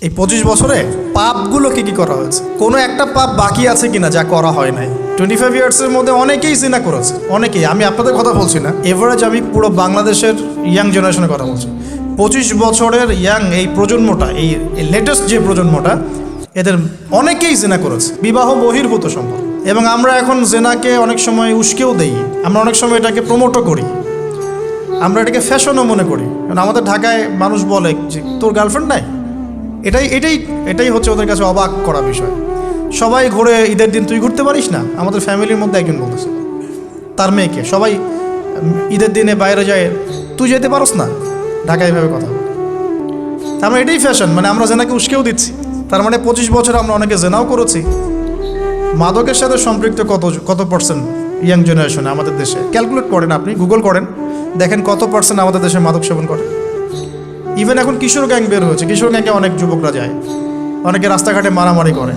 এই 25 বছরে পাপগুলো কি করা হয়েছে, কোনো একটা পাপ বাকি আছে কিনা যা করা হয় নাই। 25 ইয়ার্সের মধ্যে অনেকেই জিনা করেছে, অনেকেই। আমি আপনাদের কথা বলছি না, এভারেজ আমি পুরো বাংলাদেশের ইয়াং জেনারেশনের কথা বলছি। 25 বছরের ইয়াং এই প্রজন্মটা, এই লেটেস্ট যে প্রজন্মটা, এদের অনেকেই জেনা করেছে, বিবাহ বহির্ভূত সম্পর্ক। এবং আমরা এখন জেনাকে অনেক সময় উস্কেও দেই, আমরা অনেক সময় এটাকে প্রমোটও করি, আমরা এটাকে ফ্যাশনও মনে করি। কারণ আমাদের ঢাকায় মানুষ বলে যে তোর গার্লফ্রেন্ড নাই, এটাই হচ্ছে ওদের কাছে অবাক করা বিষয়। সবাই ঘুরে, ঈদের দিন তুই ঘুরতে পারিস না? আমাদের ফ্যামিলির মধ্যে একজন বলতেছে তার মেয়েকে, সবাই ঈদের দিনে বাইরে যায়, তুই যেতে পারস না? ঢাকায় এভাবে কথা বলে। তার মানে এটাই ফ্যাশন, মানে আমরা জেনাকে উস্কেও দিচ্ছি। তার মানে 25 বছর আমরা অনেকে জেনাও করেছি। মাদকের সাথে সম্পৃক্ত কত পার্সেন্ট ইয়াং জেনারেশনে আমাদের দেশে? ক্যালকুলেট করেন, আপনি গুগল করেন, দেখেন কত পার্সেন্ট আমাদের দেশে মাদক সেবন করে। ইভেন এখন কিশোর গ্যাং বের হয়েছে, কিশোর গ্যাংয়ে অনেক যুবকরা যায়, অনেকে রাস্তাঘাটে মারামারি করে,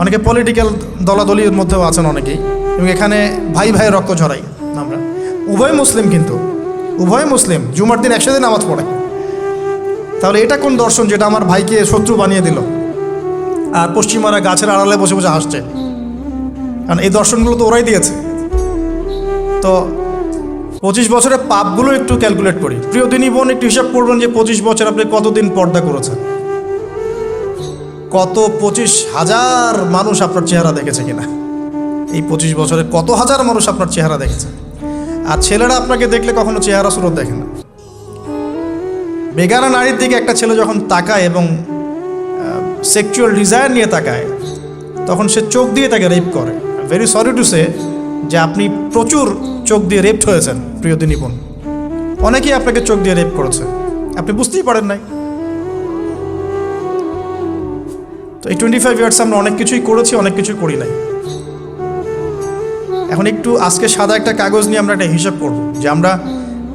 অনেকে পলিটিক্যাল দলাদলির মধ্যেও আছেন অনেকেই। এবং এখানে ভাই ভাই রক্ত ঝরাই আমরা। উভয় মুসলিম, কিন্তু উভয় মুসলিম, জুমার দিন একসাথে নামাজ পড়ে। তাহলে এটা কোন দর্শন যেটা আমার ভাইকে শত্রু বানিয়ে দিল? আর পশ্চিমারা গাছের আড়ালে বসে বসে হাসছে, কারণ এই দর্শনগুলো তো ওরাই দিয়েছে। তো 25 বছরের পাপগুলো একটু ক্যালকুলেট করি। প্রিয় দিনী বোন, একটু হিসাব করবেন যে 25 বছর আপনি কতদিন পর্দা করেছেন, কত 25,000 মানুষ আপনার চেহারা দেখেছে কিনা, এই 25 বছরে কত হাজার মানুষ আপনার চেহারা দেখেছে। আর ছেলেরা আপনাকে দেখলে কখনো চেহারা সুরত দেখে না। বেগানা নারীর দিকে একটা ছেলে যখন তাকায় এবং সেক্সুয়াল ডিজায়ার নিয়ে তাকায়, তখন সে চোখ দিয়ে তাকে রেপ করে। ভেরি সরি টু সে যে আপনি প্রচুর চোখ দিয়ে রেপড হয়েছেন প্রিয় দিনী বোন। অনেকেই আপনাকে চোখ দিয়ে রেপ করেছে, আপনি বুঝতেই পারেন নাই। তো এই 25 ইয়ার্স আমরা অনেক কিছুই করেছি, অনেক কিছুই করি নাই। এখন একটু আজকে সাদা একটা কাগজ নিয়ে আমরা একটা হিসাব করব যে আমরা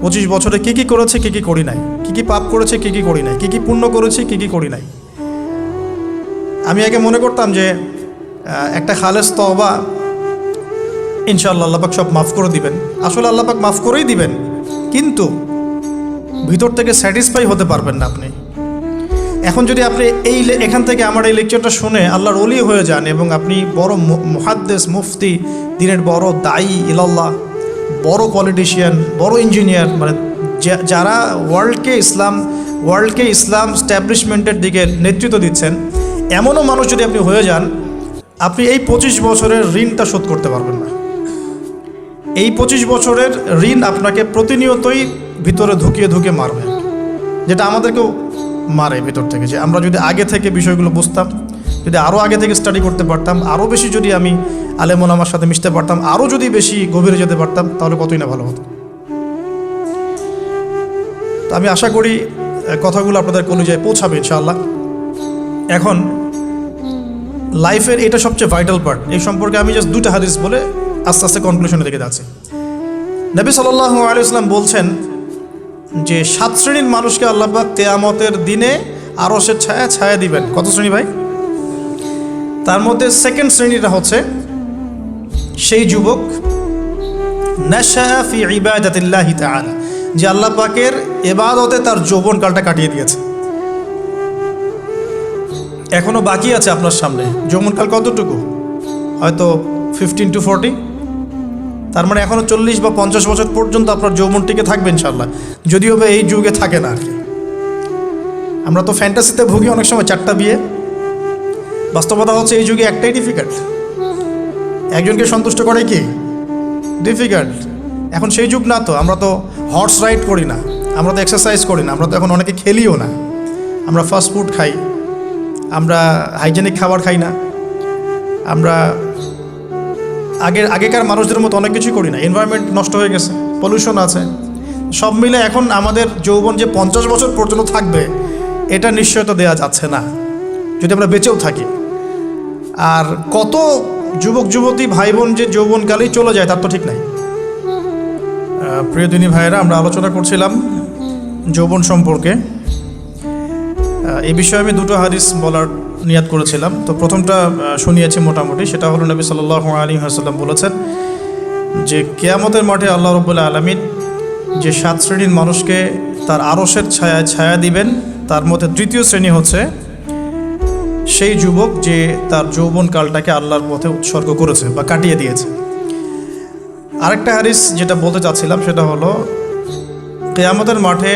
25 বছরে কী করেছি, কী করি নাই, কী পাপ করেছি, কী করি নাই, কী পুণ্য করেছি, কী করি নাই। আমি আগে মনে করতাম যে একটা খালেস তওবা ইনশাআল্লাহ আল্লাহ পাক সব মাফ করে দিবেন। আসলে আল্লাহ পাক মাফ করেই দিবেন, কিন্তু ভিতর থেকে স্যাটিসফাই হতে পারবেন না আপনি। এখন যদি আপনি এখান থেকে আমার এই লেকচারটা শুনে আল্লাহর ওলি হয়ে যান এবং আপনি বড় মুহাদ্দিস, মুফতি, দিনের বড় দায়ী ইলাল্লাহ, বড় পলিটিশিয়ান, বড় ইঞ্জিনিয়ার, মানে যারা ওয়ার্ল্ডকে ইসলাম স্ট্যাবলিশমেন্টের দিকে নেতৃত্ব দিচ্ছেন, এমনও মানুষ যদি আপনি হয়ে যান, আপনি এই 25 বছরের ঋণটা শোধ করতে পারবেন না। এই 25 বছরের ঋণ আপনাকে প্রতিনিয়তই ভিতরে ধুকিয়ে মারবে, যেটা আমাদেরকেও মারে ভিতর থেকে। যে আমরা যদি আগে থেকে বিষয়গুলো বুঝতাম, যদি আরও আগে থেকে স্টাডি করতে পারতাম, আরও বেশি যদি আমি আলেম ওলামার সাথে মিশতে পারতাম, আরও যদি বেশি গভীরে যেতে পারতাম, তাহলে কতই না ভালো হতো। তো আমি আশা করি কথাগুলো আপনাদের কলিজায় পৌঁছাবে ইনশাআল্লাহ। এখন লাইফের এটা সবচেয়ে ভাইটাল পার্ট। এই সম্পর্কে আমি জাস্ট 2টা হাদিস বলে আস্তে আস্তে কনক্লুশনের দিকে যাচ্ছি। নবী সাল্লাল্লাহু আলাইহি ওয়াসাল্লাম বলছেন যে 7 শ্রেণীর মানুষকে আল্লাহ পাক কিয়ামতের দিনে আরশের ছায়া দিবেন। কত শ্রেণী ভাই? তার মধ্যে সেকেন্ড শ্রেণীটা হচ্ছে সেই যুবক নাশা ফি ইবাদাতিল্লাহি তাআলা, যে আল্লাহ পাকের ইবাদতে তার যৌবনকালটা কাটিয়ে দিয়েছে। এখনো বাকি আছে আপনার সামনে। যৌবনকাল কতটুকু? হয়তো 15 to 40। তার মানে এখনো 40 বা 50 বছর পর্যন্ত আপনার যৌবনটিকে থাকবে ইনশাআল্লাহ, যদিও বা এই যুগে থাকে না আর কি। আমরা তো ফ্যান্টাসিতে ভুগি অনেক সময়, 4টা বিয়ে। বাস্তবতা হচ্ছে এই যুগে একটাই ডিফিকাল্ট, একজনকে সন্তুষ্ট করে কি ডিফিকাল্ট। এখন সেই যুগ না তো, আমরা তো হর্স রাইড করি না, আমরা তো এক্সারসাইজ করি না, আমরা তো এখন অনেকে খেলিও না, আমরা ফাস্ট ফুড খাই, আমরা হাইজেনিক খাবার খাই না, আমরা আগেকার মানুষদের মতো অনেক কিছুই করি না। এনভায়রনমেন্ট নষ্ট হয়ে গেছে, পলিউশন আছে, সব মিলে এখন আমাদের যৌবন যে 50 বছর পর্যন্ত থাকবে, এটা নিশ্চয়তা দেওয়া যাচ্ছে না যদি আমরা বেঁচেও থাকি। আর কত যুবক যুবতী ভাই বোন যে যৌবনকালেই চলে যায় তার তো ঠিক নাই। প্রিয় দিনী ভাইয়েরা, আমরা আলোচনা করছিলাম যৌবন সম্পর্কে। এই বিষয়ে আমি 2টো হাদিস বলার নিয়াত করেছিলাম। তো প্রথমটা শুনিয়েছি মোটামুটি, সেটা হলো নবী সাল্লাল্লাহু আলাইহি ওয়াসাল্লাম বলেছেন যে কিয়ামতের মাঠে আল্লাহ রাব্বুল আলামিন যে 7 শ্রেণীর মানুষকে তার আরশের ছায়া দিবেন, তার মধ্যে তৃতীয় শ্রেণী হচ্ছে সেই যুবক যে তার যৌবনকালটাকে আল্লাহর পথে উৎসর্গ করেছে বা কাটিয়ে দিয়েছে। আরেকটা হাদিস যেটা বলতে চাচ্ছিলাম সেটা হলো, কিয়ামতের মাঠে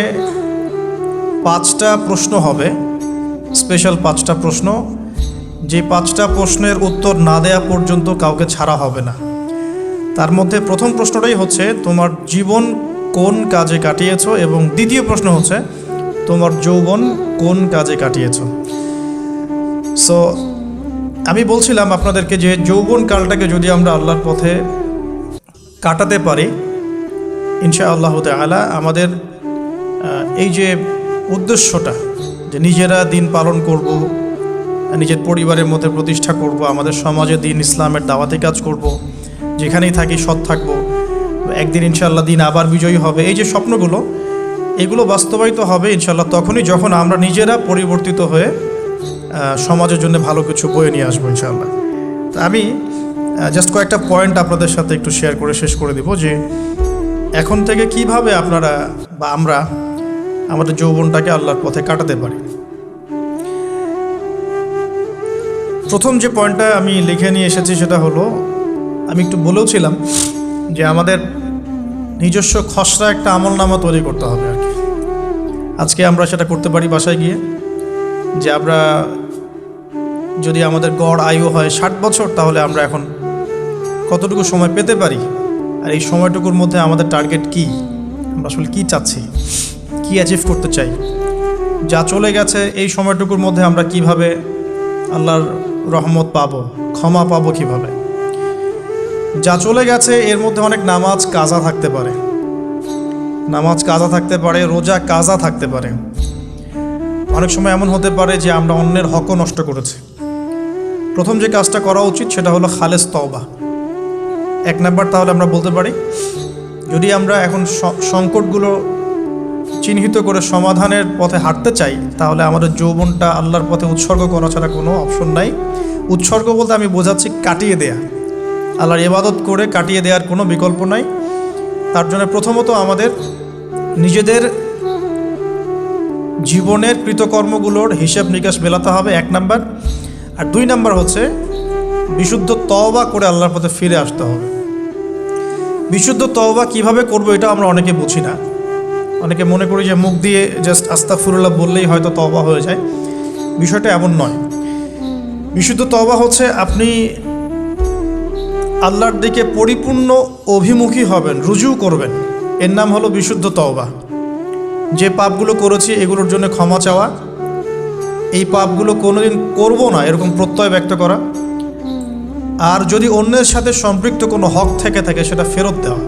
5টা প্রশ্ন হবে, স্পেশাল 5টা প্রশ্ন, যে 5টা প্রশ্নের উত্তর না দেয়া পর্যন্ত কাউকে ছাড়া হবে না। তার মধ্যে প্রথম প্রশ্নটাই হচ্ছে তোমার জীবন কোন কাজে কাটিয়েছো, এবং দ্বিতীয় প্রশ্ন হচ্ছে তোমার যৌবন কোন কাজে কাটিয়েছো। সো আমি বলছিলাম আপনাদেরকে যে যৌবনকালটাকে যদি আমরা আল্লাহর পথে কাটাতে পারি, ইনশাআল্লাহ তাআলা আমাদের এই যে উদ্দেশ্যটা, যে নিজেরা দিন পালন করব, নিজের পরিবারের মধ্যে প্রতিষ্ঠা করব, আমাদের সমাজে দিন ইসলামের দাওয়াতি কাজ করব, যেখানেই থাকি সৎ থাকব, একদিন ইনশাআল্লাহ দিন আবার বিজয়ী হবে, এই যে স্বপ্নগুলো, এগুলো বাস্তবায়িত হবে ইনশাআল্লাহ তখনই যখন আমরা নিজেরা পরিবর্তিত হয়ে সমাজের জন্য ভালো কিছু বয়ে নিয়ে আসবো ইনশাআল্লাহ। তা আমি জাস্ট কয়েকটা পয়েন্ট আপনাদের সাথে একটু শেয়ার করে শেষ করে দিব, যে এখন থেকে কিভাবে আপনারা বা আমরা আমাদের যৌবনটাকে আল্লাহর পথে কাটাতে পারি। প্রথম যে পয়েন্টটা আমি লিখে নিয়ে এসেছি সেটা হলো, আমি একটু বলেওছিলাম যে আমাদের নিজস্ব খসড়া একটা আমলনামা তৈরি করতে হবে আর কি। আজকে আমরা সেটা করতে পারি বাসায় গিয়ে, যে আমরা যদি আমাদের গড় আয়ু হয় 60 বছর, তাহলে আমরা এখন কতটুকু সময় পেতে পারি, আর এই সময়টুকুর মধ্যে আমাদের টার্গেট কি, আমরা আসলে কী চাচ্ছি, কি অ্যাচিভ করতে চাই, যা চলে গেছে এই সময়টুকুর মধ্যে আমরা কিভাবে আল্লাহর রহমত পাবো, ক্ষমা পাবো কিভাবে। যা চলে গেছে এর মধ্যে অনেক নামাজ কাজা থাকতে পারে, রোজা কাজা থাকতে পারে। অনেক সময় এমন হতে পারে যে আমরা অন্যের হকও নষ্ট করেছি। প্রথম যে কাজটা করা উচিত সেটা হলো খালেস তওবা। 1 নাম্বার তাহলে আমরা বলতে পারি, যদি আমরা এখন সংকটগুলো চিহ্নিত করে সমাধানের পথে হাঁটতে চাই, তাহলে আমাদের যৌবনটা আল্লাহর পথে উৎসর্গ করা ছাড়া কোনো অপশন নাই। উৎসর্গ বলতে আমি বোঝাচ্ছি কাটিয়ে দেয়া, আল্লাহর ইবাদত করে কাটিয়ে দেওয়ার কোনো বিকল্প নাই। তার জন্য প্রথমত আমাদের নিজেদের জীবনের কৃতকর্মগুলোর হিসাব নিকাশ মেলাতে হবে, 1 নাম্বার। আর 2 নাম্বার হচ্ছে বিশুদ্ধ তওবা করে আল্লাহর পথে ফিরে আসতে হবে। বিশুদ্ধ তওবা কিভাবে করব এটা আমরা অনেকে বুঝি না। অনেকে মনে করি যে মুখ দিয়ে জাস্ট আস্তাগফিরুল্লাহ বললেই হয়তো তওবা হয়ে যায়। বিষয়টা এমন নয়। বিশুদ্ধ তওবা হচ্ছে আপনি আল্লাহর দিকে পরিপূর্ণ অভিমুখী হবেন, রুজু করবেন, এর নাম হলো বিশুদ্ধ তওবা। যে পাপগুলো করেছি এগুলোর জন্য ক্ষমা চাওয়া, এই পাপগুলো কোনোদিন করব না এরকম প্রত্যয় ব্যক্ত করা, আর যদি অন্যের সাথে সম্পৃক্ত কোনো হক থেকে থাকে সেটা ফেরত দেওয়া।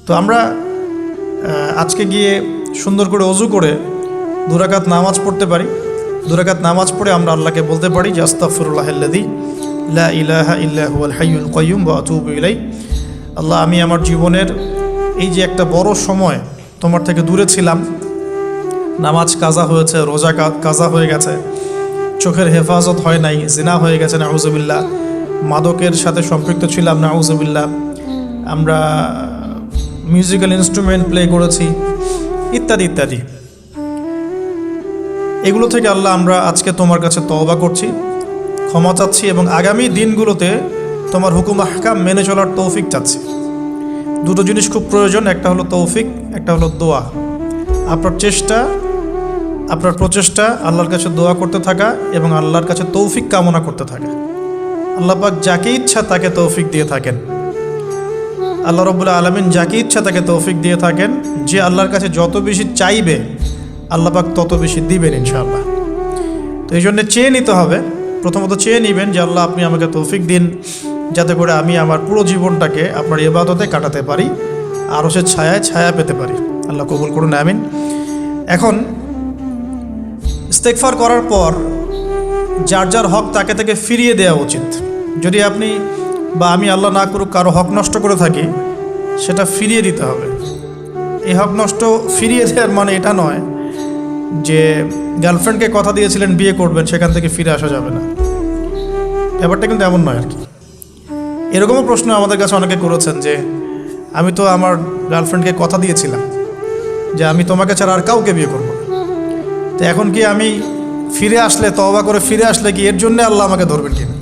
তো আমরা আজকে গিয়ে সুন্দর করে ওযু করে 2 রাকাত নামাজ পড়তে পারি। 2 রাকাত নামাজ পড়ে আমরা আল্লাহকে বলতে পারি যে আস্তাগফিরুল্লাহাল্লাযী লা ইলাহা ইল্লা হুয়াল হাইয়ুল কাইয়্যুম ওয়া আতুবু ইলাইহি। আল্লাহ, আমি আমার জীবনের এই যে একটা বড় সময় তোমার থেকে দূরে ছিলাম, নামাজ কাজা হয়েছে, রোজা কাজা হয়ে গেছে, চোখের হেফাজত হয় নাই, জিনা হয়ে গেছে নাউজুবিল্লাহ, মাদকের সাথে সম্পৃক্ত ছিলাম নাউজুবিল্লাহ, আমরা মিউজিক্যাল ইনস্ট্রুমেন্ট প্লে করেছি, ইত্যাদি ইত্যাদি। এগুলো থেকে আল্লাহ আমরা আজকে তোমার কাছে তওবা করছি, ক্ষমা চাচ্ছি, এবং আগামী দিনগুলোতে তোমার হুকুম আহকাম মেনে চলার তৌফিক চাচ্ছি। 2টো জিনিস খুব প্রয়োজন, একটা হলো তৌফিক, একটা হলো দোয়া। আপনার প্রচেষ্টা আল্লাহর কাছে দোয়া করতে থাকা এবং আল্লাহর কাছে তৌফিক কামনা করতে থাকা। আল্লাহ পাক যাকে ইচ্ছা তাকে তৌফিক দিয়ে থাকেন। আল্লাহ রাব্বুল আলামিন যাকে ইচ্ছা তাকে তৌফিক দিয়ে থাকেন। যে আল্লাহর কাছে যত বেশি চাইবে আল্লাহ পাক তত বেশি দিবেন ইনশাআল্লাহ। তো এই জন্য চেয়ে নিতে হবে, প্রথমত চেয়ে নেবেন যে আল্লাহ আপনি আমাকে তৌফিক দিন, যাতে করে আমি আমার পুরো জীবনটাকে আপনার ইবাদতে কাটাতে পারি, আরও সে ছায়া পেতে পারি। আল্লাহ কবুল করুন, আমিন। এখন ইস্তেগফার করার পর যার যার হক তাকে তাকে ফিরিয়ে দেওয়া উচিত। যদি আপনি বা আমি আল্লাহ না করুক কারো হক নষ্ট করে থাকি, সেটা ফিরিয়ে দিতে হবে। এই হক নষ্ট ফিরিয়ে দেওয়ার মানে এটা নয় যে গার্লফ্রেন্ডকে কথা দিয়েছিলেন বিয়ে করবেন, সেখান থেকে ফিরে আসা যাবে না, ব্যাপারটা কিন্তু এমন নয় আর কি। এরকমও প্রশ্ন আমাদের কাছে অনেকে করেছেন যে আমি তো আমার গার্লফ্রেন্ডকে কথা দিয়েছিলাম যে আমি তোমাকে ছাড়া আর কাউকে বিয়ে করব না, তো এখন কি আমি ফিরে আসলে, তওবা করে ফিরে আসলে কি এর জন্য আল্লাহ আমাকে ধরবেন কিনা?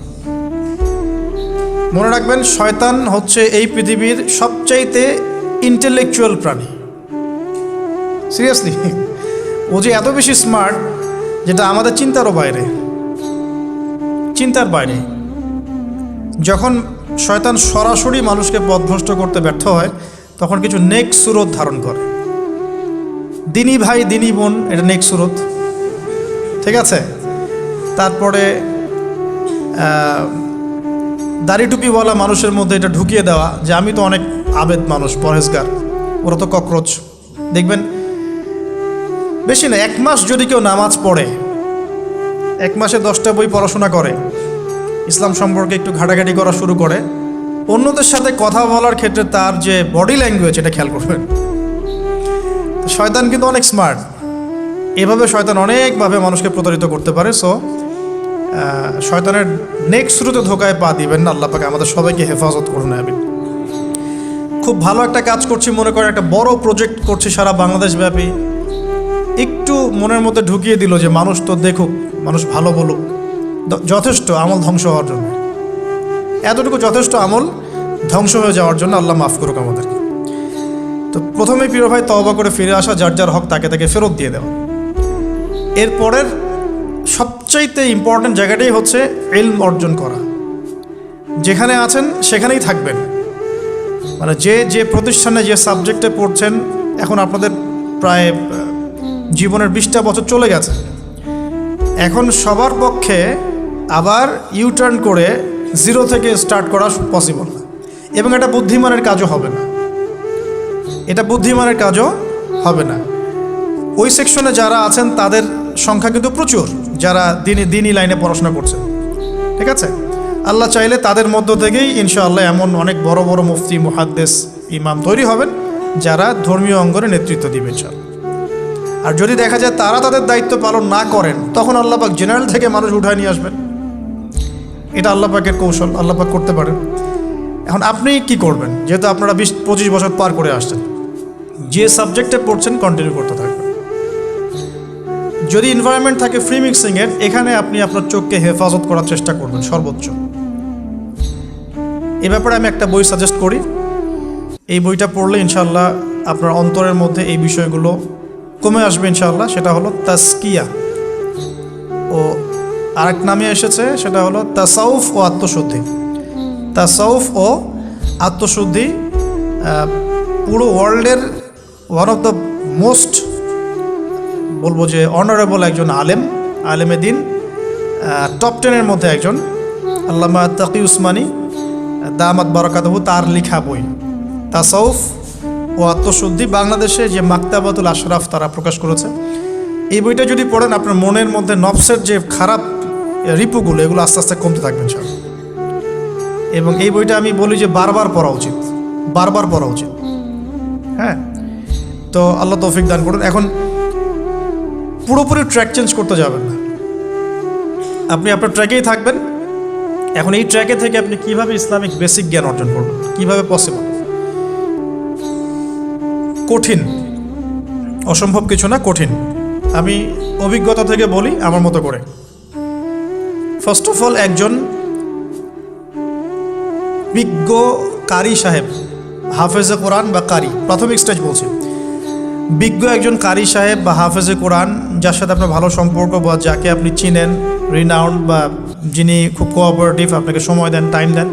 মনে রাখবেন, শয়তান হচ্ছে এই পৃথিবীর সবচাইতে ইন্টেলেকচুয়াল প্রাণী। সিরিয়াসলি, ও যে এত বেশি স্মার্ট যেটা আমাদের চিন্তারও বাইরে, চিন্তার বাইরে। যখন শয়তান সরাসরি মানুষকে পথভ্রষ্ট করতে ব্যর্থ হয়, তখন কিছু নেক সুরত ধারণ করে। দিনী ভাই দিনী বোন, এটা নেক সুরত, ঠিক আছে। তারপরে দাড়ি টুপিওয়ালা মানুষের মধ্যে এটা ঢুকিয়ে দেওয়া যে আমি তো অনেক আবেদ মানুষ, পরহেজগার, ওরা তো ককরোচ। দেখবেন বেশি না, 1 মাস যদি কেউ নামাজ পড়ে, 1 মাসে 10টা বই পড়াশোনা করে, ইসলাম সম্পর্কে একটু ঘাটাঘাটি করা শুরু করে, অন্যদের সাথে কথা বলার ক্ষেত্রে তার যে বডি ল্যাঙ্গুয়েজ, এটা খেয়াল করবেন। শয়তান কিন্তু অনেক স্মার্ট, এভাবে শয়তান অনেকভাবে মানুষকে প্রতারিত করতে পারে। সো শয়তানের নেক্সট শুরুতে ধোকায় পা দিবেন না। আল্লাহ পাক আমাদের সবাইকে হেফাজত করুন, আমিন। খুব ভালো একটা কাজ করছি মনে করেন, একটা বড় প্রজেক্ট করছি সারা বাংলাদেশ ব্যাপী, একটু মনের মধ্যে ঢুকিয়ে দিল যে মানুষ তো দেখুক, মানুষ ভালো বলুক, যথেষ্ট আমল ধ্বংস হওয়ার জন্য। এতটুকু যথেষ্ট আমল ধ্বংস হয়ে যাওয়ার জন্য। আল্লাহ মাফ করুক আমাদেরকে। তো প্রথমে প্রিয় ভাই, তওবা করে ফিরে আসা, যার যার হক তাকে তাকে ফেরত দিয়ে দেওয়া। এরপরের সবচাইতে ইম্পর্ট্যান্ট জায়গাটাই হচ্ছে ইলম অর্জন করা। যেখানে আছেন সেখানেই থাকবেন, মানে যে প্রতিষ্ঠানে যে সাবজেক্টে পড়ছেন, এখন আপনাদের প্রায় জীবনের 20টা বছর চলে গেছে। এখন সবার পক্ষে আবার ইউটার্ন করে 0 থেকে স্টার্ট করা পসিবল না, এবং এটা বুদ্ধিমানের কাজও হবে না। এটা বুদ্ধিমানের কাজও হবে না। ওই সেকশনে যারা আছেন তাদের সংখ্যা কিন্তু প্রচুর, যারা দিনী লাইনে পড়াশোনা করছেন, ঠিক আছে। আল্লাহ চাইলে তাদের মধ্য থেকেই ইনশাআল্লাহ এমন অনেক বড় বড় মুফতি, মুহাদ্দিস, ইমাম তৈরি হবেন, যারা ধর্মীয় অঙ্গনে নেতৃত্ব দিবে ইনশাআল্লাহ। আর যদি দেখা যায় তারা তাদের দায়িত্ব পালন না করেন, তখন আল্লাহ পাক জেনারেল থেকে মানুষ উঠায় নিয়ে আসবেন। এটা আল্লাহ পাকের কৌশল, আল্লাহ পাক করতে পারেন। এখন আপনি কি করবেন? যেহেতু আপনারা 20-25 বছর পার করে আসছেন, যে সাবজেক্টে পড়ছেন কন্টিনিউ করতে থাকবেন। যদি এনভায়রনমেন্ট থাকে ফ্রি মিক্সিংয়ের, এখানে আপনি আপনার চোখকে হেফাজত করার চেষ্টা করবেন সর্বোচ্চ। এ ব্যাপারে আমি একটা বই সাজেস্ট করি। এই বইটা পড়লে ইনশাআল্লাহ আপনার অন্তরের মধ্যে এই বিষয়গুলো কমে আসবে ইনশাআল্লাহ। সেটা হলো তাসকিয়া, ও আরেক নামে এসেছে, সেটা হলো তাসাউফ ও আত্মশুদ্ধি। তাসাউফ ও আত্মশুদ্ধি পুরো ওয়ার্ল্ডের ওয়ান অফ দ্য মোস্ট, বলবো যে অনারেবল একজন আলেমে দিন, টপ 10-এর মধ্যে একজন, আল্লামা তাকি উসমানী দামাত বারাকাতুহু, তার লেখা বই তাসাউফ ও আত্মশুদ্ধি। বাংলাদেশে যে মাকতাবাতুল আশরাফ তারা প্রকাশ করেছে। এই বইটা যদি পড়েন, আপনার মনের মধ্যে নফসের যে খারাপ রিপুগুলো, এগুলো আস্তে আস্তে কমতে থাকবেন সব। এবং এই বইটা আমি বলি যে বারবার পড়া উচিত, বারবার পড়া উচিত। হ্যাঁ, তো আল্লাহ তৌফিক দান করুন। এখন পুরোপুরি ট্র্যাক চেঞ্জ করতে যাবেন না, আপনি আপনার ট্র্যাকেই থাকবেন। এখন এই ট্র্যাকে থেকে আপনি কিভাবে ইসলামিক বেসিক জ্ঞান অর্জন করবেন, কিভাবে পসিবল? কঠিন, অসম্ভব কিছু না, কঠিন। আমি অভিজ্ঞতা থেকে বলি আমার মতো করে। ফার্স্ট অফ অল, একজন বিজ্ঞ কারি সাহেব, হাফেজে কোরআন বা কারি, প্রাথমিক স্টেজ বলছি, বিজ্ঞ একজন কারি সাহেব বা হাফেজে কোরআন, যার সাথে আপনার ভালো সম্পর্ক বা যাকে আপনি চিনেন, রিনাউন্ড, বা যিনি খুব কোঅপারেটিভ, আপনাকে সময় দেন, টাইম দেন,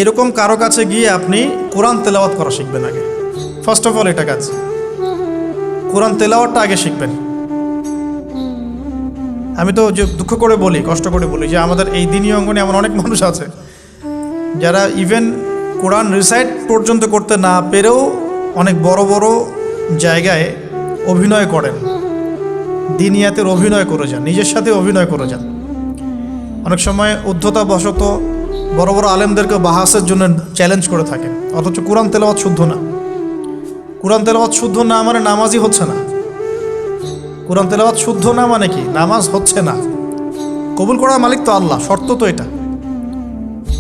এরকম কারো কাছে গিয়ে আপনি কোরআন তেলাওয়াত করা শিখবেন আগে। ফার্স্ট অফ অল এটা কাজ, কোরআন তেলাওয়াতটা আগে শিখবেন। আমি তো যে দুঃখ করে বলি, কষ্ট করে বলি, যে আমাদের এই দিনী অঙ্গনে এমন অনেক মানুষ আছে যারা ইভেন কোরআন রিসাইট পর্যন্ত করতে না পেরেও অনেক বড় বড় জায়গায় অভিনয় করেন, দিনিয়াতের অভিনয় করে যান, নিজের সাথে অভিনয় করে যান। অনেক সময় উদ্ধতাবশত বড় বড় আলেমদেরকে বাহাসের জন্য চ্যালেঞ্জ করে থাকেন, অথচ কোরআন তেলাওয়াত শুদ্ধ না। কোরআন তেলাওয়াত শুদ্ধ না মানে নামাজই হচ্ছে না। কোরআন তেলাওয়াত শুদ্ধ না মানে কি? নামাজ হচ্ছে না। কবুল করার মালিক তো আল্লাহ, শর্ত তো এটা।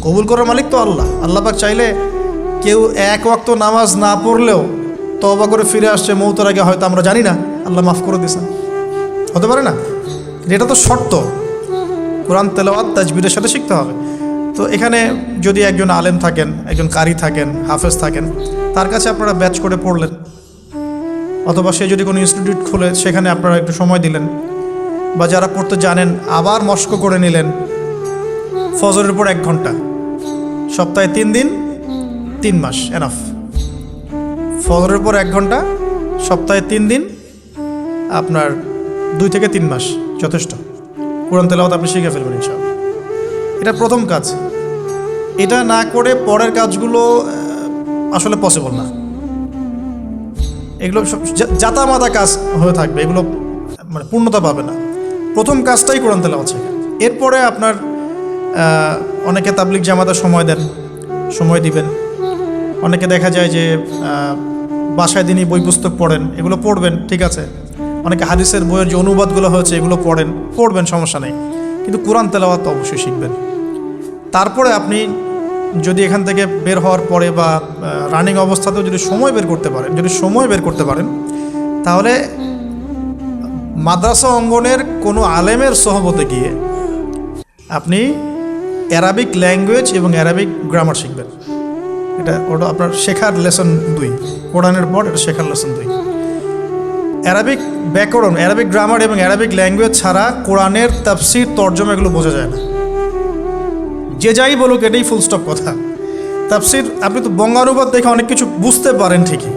কবুল করার মালিক তো আল্লাহ। আল্লাহ পাক চাইলে কেউ 1 ওয়াক্ত নামাজ না পড়লেও তওবা করে ফিরে আসছে মৌতের আগে, হয়তো আমরা জানি না, আল্লাহ মাফ করে দিয়েছেন, হতে পারে না? এটা তো শর্ত, কোরআন তেলাওয়াত তাজবিরের সাথে শিখতে হবে। তো এখানে যদি একজন আলেম থাকেন, একজন কারি থাকেন, হাফেজ থাকেন, তার কাছে আপনারা ব্যাচ করে পড়লেন, অথবা সে যদি কোনো ইনস্টিটিউট খুলে সেখানে আপনারা একটু সময় দিলেন, বা যারা পড়তে জানেন আবার মস্ক করে নিলেন। ফজরের পর 1 ঘন্টা, সপ্তাহে 3 দিন, 3 মাস এনাফ। ফজরের পর 1 ঘন্টা, সপ্তাহে 3 দিন, আপনার 2 থেকে 3 মাস যথেষ্ট। কোরআন তেলাওয়াত আপনি শিখে ফেলবেন ইনশাআল্লাহ। এটা প্রথম কাজ। এটা না করে পরের কাজগুলো আসলে পসিবল না। এগুলো সব জাতামাতা কাজ হয়ে থাকবে, এগুলো মানে পূর্ণতা পাবে না। প্রথম কাজটাই কোরআন তেলাওয়াত শেখা। এরপরে আপনার অনেকে তাবলিগ জামাতে সময় দেন, সময় দিবেন। অনেকে দেখা যায় যে বাসায় দিনই বই পুস্তক পড়েন, এগুলো পড়বেন, ঠিক আছে। অনেকে হাদিসের বইয়ের যে অনুবাদগুলো হয়েছে এগুলো পড়বেন, সমস্যা নেই। কিন্তু কোরআন তেলাওয়াত অবশ্যই শিখবেন। তারপরে আপনি যদি এখান থেকে বের হওয়ার পরে বা রানিং অবস্থাতেও যদি সময় বের করতে পারেন, তাহলে মাদ্রাসা অঙ্গনের কোনো আলেমের সহবতে গিয়ে আপনি অ্যারাবিক ল্যাঙ্গুয়েজ এবং অ্যারাবিক গ্রামার শিখবেন। ওটা আপনার শেখার লেসন 2, কোরআনের পর এটা শেখার লেসন 2। অ্যারাবিক ব্যাকরণ, অ্যারাবিক গ্রামার এবং অ্যারাবিক ল্যাঙ্গুয়েজ ছাড়া কোরআনের তাফসির, তর্জমা এগুলো বোঝা যায় না। যে যাই বলুক, এটাই ফুল স্টপ কথা। তাফসির আপনি তো বঙ্গানুবাদ দেখে অনেক কিছু বুঝতে পারেন ঠিকই।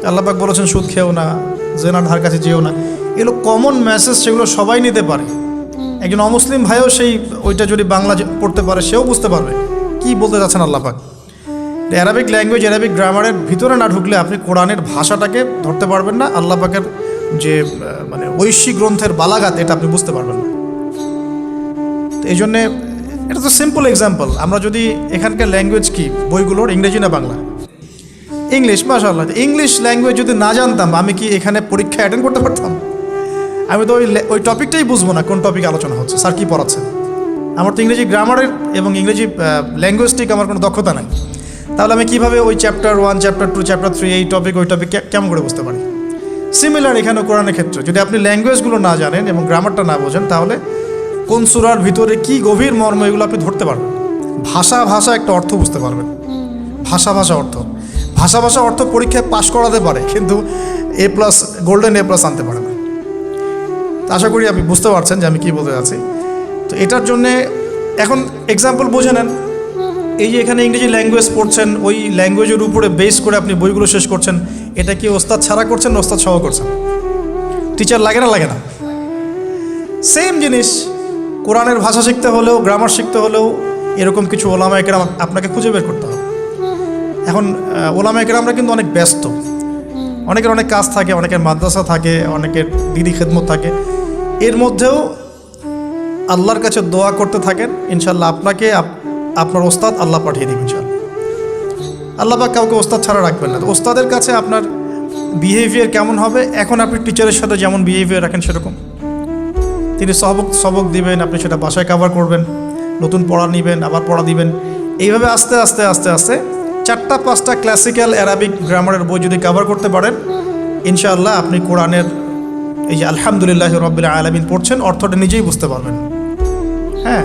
আল্লাহ পাক বলেছেন সুদ খেও না, জেনার ধার কাছে যেও না, এগুলো কমন মেসেজ, সেগুলো সবাই নিতে পারে। একজন অমুসলিম ভাইও ওইটা যদি বাংলা পড়তে পারে, সেও বুঝতে পারবে কি বলতে যাচ্ছেন আল্লাহ পাক। অ্যারাবিক ল্যাঙ্গুয়েজ, অ্যারাবিক গ্রামারের ভিতরে না ঢুকলে আপনি কোরআনের ভাষাটাকে ধরতে পারবেন না। আল্লাহ পাকের যে মানে ঐশী গ্রন্থের বালাগাত, এটা আপনি বুঝতে পারবেন না। তো এই জন্যে এটা তো সিম্পল এক্সাম্পল। আমরা যদি এখানকার ল্যাঙ্গুয়েজ কি বইগুলোর, ইংরেজি না বাংলা? ইংলিশ। মাশাআল্লাহ, ইংলিশ ল্যাঙ্গুয়েজ যদি না জানতাম, আমি কি এখানে পরীক্ষা অ্যাটেন্ড করতে পারতাম? আমি তো ওই টপিকটাই বুঝবো না, কোন টপিক আলোচনা হচ্ছে, স্যার কী পড়াচ্ছেন। আমার তো ইংরেজি গ্রামারের এবং ইংরেজি ল্যাঙ্গুয়েজটিক আমার কোনো দক্ষতা নাই। তাহলে আমি কীভাবে ওই চ্যাপ্টার 1, চ্যাপ্টার 2, চ্যাপ্টার 3, এই টপিক ওই টপিক কেমন করে বুঝতে পারি? সিমিলার এখানে কোরআনের ক্ষেত্রে যদি আপনি ল্যাঙ্গুয়েজগুলো না জানেন এবং গ্রামারটা না বোঝেন, তাহলে কোন সূরার ভিতরে কি গভীর মর্ম, এগুলো আপনি ধরতে পারবেন। ভাষা একটা অর্থ বুঝতে পারবেন। ভাষা অর্থ পরীক্ষায় পাশ করাতে পারে, কিন্তু A+, গোল্ডেন A+ আনতে পারে না। আশা করি আপনি বুঝতে পারছেন যে আমি কী বলতে যাচ্ছি। তো এটার জন্যে এখন এক্সাম্পল বুঝে নেন। এই যে এখানে ইংরেজি ল্যাঙ্গুয়েজ পড়ছেন, ওই ল্যাঙ্গুয়েজের উপরে বেস করে আপনি বইগুলো শেষ করছেন, এটা কি ওস্তাদ ছাড়া করছেন না ওস্তাদ সহ করছেন? টিচার লাগে না? সেম জিনিস। কোরআনের ভাষা শিখতে হলেও, গ্রামার শিখতে হলেও এরকম কিছু ওলামায়ে কেরাম আপনাকে খুঁজে বের করতে হবে। এখন ওলামায়ে কেরামরা কিন্তু অনেক ব্যস্ত, অনেকের অনেক কাজ থাকে, অনেকের মাদ্রাসা থাকে, অনেকের দিদি খেদমত থাকে। এর মধ্যেও আল্লাহর কাছে দোয়া করতে থাকেন, ইনশাল্লাহ আপনাকে আপনার ওস্তাদ আল্লাহ পাঠিয়ে দেবেন ইনশাল্লাহ। আল্লাহ পাক কাউকে ওস্তাদ ছাড়া রাখবেন না। তো ওস্তাদের কাছে আপনার বিহেভিয়ার কেমন হবে? এখন আপনি টিচারের সাথে যেমন বিহেভিয়ার রাখেন সেরকম তিনি সবক দিবেন, আপনি সেটা বাসায় কভার করবেন, নতুন পড়া নেবেন, আবার পড়া দিবেন। এইভাবে আস্তে আস্তে 4-5টা ক্লাসিক্যাল অ্যারাবিক গ্রামারের বই যদি কভার করতে পারেন, ইনশাআল্লাহ আপনি কোরআনের এই যে আলহামদুলিল্লাহি রাব্বিল আলামিন পড়ছেন, অর্থটা নিজেই বুঝতে পারবেন। হ্যাঁ,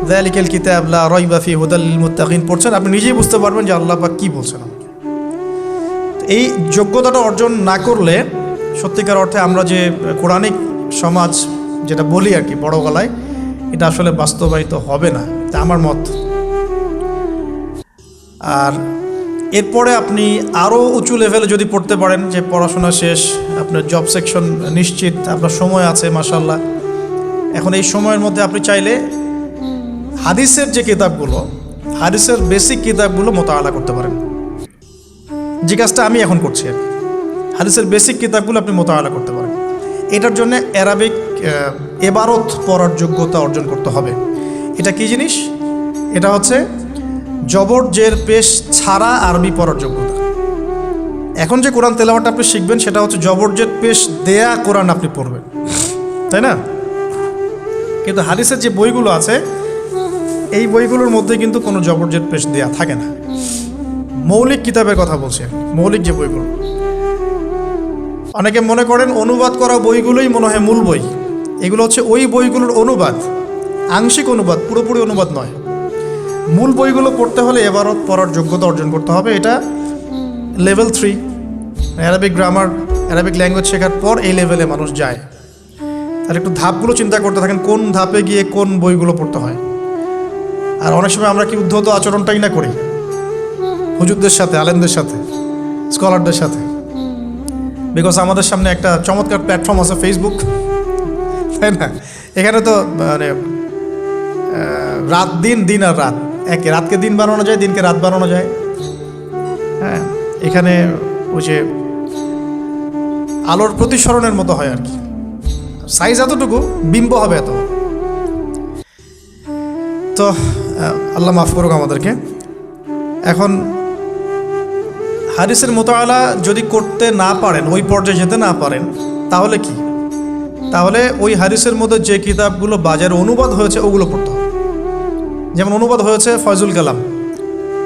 যালিকাল কিতাব লা রাইবা ফিহি হুদাল লিল মুত্তাকিন পড়ছেন, আপনি নিজেই বুঝতে পারবেন যে আল্লাহ পাক কী বলছেন। এই যোগ্যতাটা অর্জন না করলে সত্যিকার অর্থে আমরা যে কোরআনিক সমাজ যেটা বলি আর কি বড় গলায়, এটা আসলে বাস্তবায়িত হবে না, এটা আমার মত। আর এরপরে আপনি আরও উঁচু লেভেলে যদি পড়তে পারেন, যে পড়াশোনা শেষ, আপনার জব সেকশন নিশ্চিত, আপনার সময় আছে মাশাআল্লাহ, এখন এই সময়ের মধ্যে আপনি চাইলে হাদিসের যে কিতাবগুলো, হাদিসের বেসিক কিতাবগুলো মোতালা করতে পারেন। যে কাজটা আমি এখন করছি আর কি, হাদিসের বেসিক কিতাবগুলো আপনি মোতালা করতে পারেন। এটার জন্য অ্যারাবিক এবারত পড়ার যোগ্যতা অর্জন করতে হবে। এটা কি জিনিস? এটা হচ্ছে জবর জের পেশ ছাড়া আরবি পড়ার যোগ্যতা। এখন যে কোরআন তেলাওয়াতটা আপনি শিখবেন, সেটা হচ্ছে জবর জের পেশ দেয়া কোরআন আপনি পড়বেন, তাই না? কিন্তু হাদিসের যে বইগুলো আছে, এই বইগুলোর মধ্যে কিন্তু কোনো জবর জের পেশ দেয়া থাকে না। মৌলিক কিতাবের কথা বলছি, মৌলিক যে বইগুলো। অনেকে মনে করেন অনুবাদ করা বইগুলোই মনে হয় মূল বই, এগুলো হচ্ছে ওই বইগুলোর অনুবাদ, আংশিক অনুবাদ, পুরোপুরি অনুবাদ নয়। মূল বইগুলো পড়তে হলে এবারত পড়ার যোগ্যতা অর্জন করতে হবে। এটা level 3, Arabic grammar, Arabic language শেখার পর এই লেভেলে মানুষ যায়। আর একটু ধাপগুলো চিন্তা করতে থাকেন, কোন ধাপে গিয়ে কোন বইগুলো পড়তে হয়। আর অনেক সময় আমরা কি উদ্ধত আচরণটাই না করি হুজুরদের সাথে, আলেমদের সাথে, স্কলারদের সাথে। বিকজ আমাদের সামনে একটা চমৎকার প্ল্যাটফর্ম আছে ফেসবুক, তাই না? এখানে তো মানে রাত দিন, দিন আর রাত একে, রাতকে দিন বানানো যায়, দিনকে রাত বানানো যায়। হ্যাঁ, এখানে ওই যে আলোর প্রতিসরণের মতো হয় আর কি, সাইজ এতটুকু, বিম্ব হবে এত। তো আল্লাহ মাফ করুক আমাদেরকে। এখন হাদিসের মোতালা যদি করতে না পারেন, ওই পর্যায়ে যেতে না পারেন, তাহলে কি? তাহলে ওই হাদিসের মধ্যে যে কিতাবগুলো বাজারে অনুবাদ হয়েছে ওগুলো পড়তে হবে। যেমন অনুবাদ হয়েছে ফয়জুল কালাম।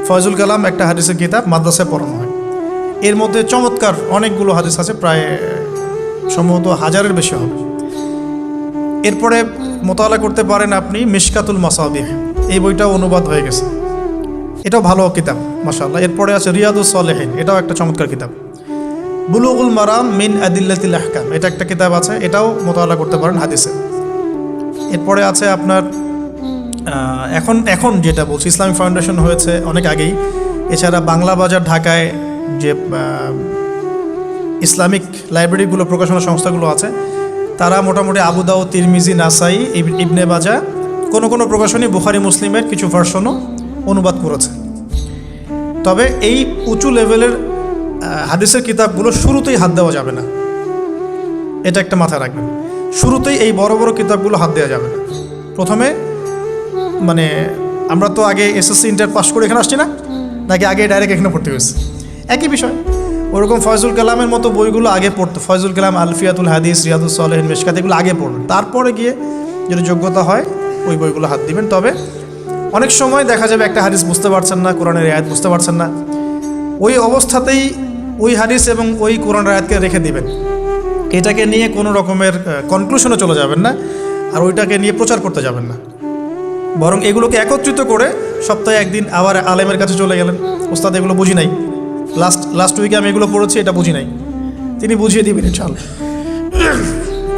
ফয়জুল কালাম একটা হাদিসের কিতাব, মাদ্রাসায় পড়ানো হয়। এর মধ্যে চমৎকার অনেকগুলো হাদিস আছে, প্রায় সম্ভবত 1000-এর বেশি হবে। এরপরে মোতালা করতে পারেন আপনি মিশকাতুল মাসাবিহ, এই বইটাও অনুবাদ হয়ে গেছে, এটাও ভালো কিতাব মাশাআল্লাহ। এরপরে আছে রিয়াদুস সালেহিন, এটাও একটা চমৎকার কিতাব। বুলুগুল মারাম মিন আদিল্লাতিল আহকাম, এটা একটা কিতাব আছে, এটাও মোতালা করতে পারেন হাদিসে। এরপরে আছে আপনার এখন যেটা বলছি, ইসলামিক ফাউন্ডেশন হয়েছে অনেক আগেই। এছাড়া বাংলা বাজার ঢাকায় যে ইসলামিক লাইব্রেরিগুলো, প্রকাশনা সংস্থাগুলো আছে, তারা মোটামুটি আবু দাউদ, তিরমিজি, নাসাই, ইবনে বাজা, কোনো প্রকাশনী বুখারী মুসলিমের কিছু ভার্সনও অনুবাদ করেছে। তবে এই উঁচু লেভেলের হাদিসের কিতাবগুলো শুরুতেই হাত দেওয়া যাবে না, এটা একটা মাথায় রাখবেন। শুরুতেই এই বড় বড় কিতাবগুলো হাত দেওয়া যাবে না। প্রথমে মানে আমরা তো আগে এসএসসি ইন্টার পাস করে এখানে আসছি না, নাকি আগে ডাইরেক্ট এখানে পড়তে হয়েছে? একই বিষয়। ওরকম ফয়জুল কালামের মতো বইগুলো আগে পড়তো, ফয়জুল কালাম, আলফিয়াতুল হাদিস, রিয়াদুস সালেহিন, মিশকাত, এগুলো আগে পড়বেন। তারপরে গিয়ে যদি যোগ্যতা হয় ওই বইগুলো হাত দিবেন। তবে অনেক সময় দেখা যাবে একটা হাদিস বুঝতে পারছেন না, কোরআনের আয়াত বুঝতে পারছেন না, ওই অবস্থাতেই ওই হাদিস এবং ওই কোরআনের আয়াতকে রেখে দিবেন। এটাকে নিয়ে কোনো রকমের কনক্লুশনে চলে যাবেন না, আর ওইটাকে নিয়ে প্রচার করতে যাবেন না। বরং এগুলোকে একত্রিত করে সপ্তাহে একদিন আবার আলেমের কাছে চলে গেলেন, ওস্তাদ এগুলো বুঝি নাই, লাস্ট উইকে আমি এগুলো পড়েছি, এটা বুঝি নাই, তিনি বুঝিয়ে দিবেন ইনশাআল্লাহ।